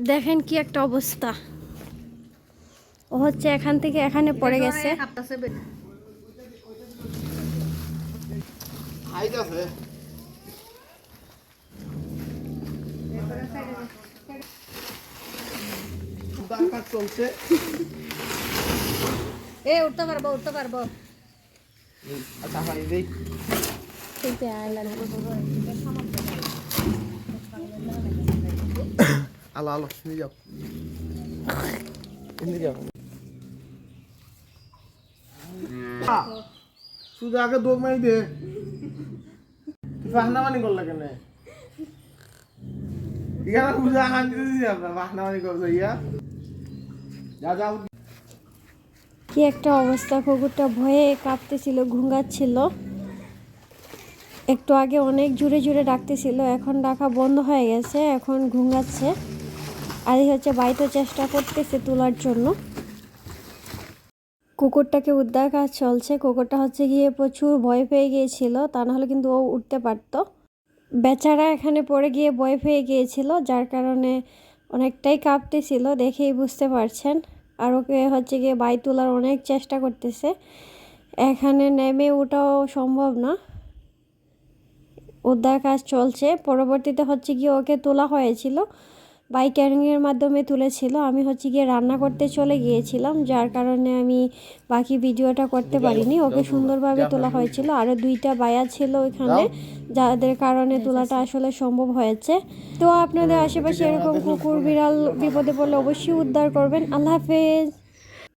দেখেন কি একটা অবস্থা, ও হচ্ছে এখান থেকে এখানে পড়ে গেছে। এ উঠতে পারবো উঠতে পারবো। আলো আলো নিয়ে যাও, নিয়ে যাও। শুধু আগে দৌড় মারি দে, বাহানামানি করলা কেন? এখানে পূজা হান দিতেছি আপনার, বাহানামানি করছো ইয়া। যা যাও। কি একটা অবস্থা, কুকুরটা ভয়ে কাঁপতেছিল, ঘুঙ্গাচ্ছিল। একটু আগে অনেক জোরে জোরে ডাকতেছিল, এখন ডাকা বন্ধ হয়ে গেছে, এখন ঘুঙ্গাচ্ছে। আর এই হচ্ছে বাইতে চেষ্টা করতেছে তোলার জন্য। কুকুরটাকে উদ্ধার কাজ চলছে। কুকুরটা হচ্ছে গিয়ে প্রচুর ভয় পেয়ে গিয়েছিল, তা নাহলে কিন্তু ও উঠতে পারতো। বেচারা এখানে পড়ে গিয়ে ভয় পেয়ে গিয়েছিল, যার কারণে অনেকটাই কাঁপতেছিল, দেখেই বুঝতে পারছেন। আর ওকে হচ্ছে গিয়ে বাই তোলার অনেক চেষ্টা করতেছে, এখানে নেমে ওঠাও সম্ভব না। উদ্ধার কাজ চলছে। পরবর্তীতে হচ্ছে গিয়ে ওকে তোলা হয়েছিল, বাই ক্যারিংয়ের মাধ্যমে তুলেছিল। আমি হচ্ছে গিয়ে রান্না করতে চলে গিয়েছিলাম, যার কারণে আমি বাকি ভিডিওটা করতে পারিনি। ওকে সুন্দরভাবে তোলা হয়েছিল, আরও 2টা বায়া ছিল ওইখানে, যাদের কারণে তোলাটা আসলে সম্ভব হয়েছে। তো আপনাদের আশেপাশে এরকম কুকুর বিড়াল বিপদে পড়লে অবশ্যই উদ্ধার করবেন। আল্লাহ হাফেজ।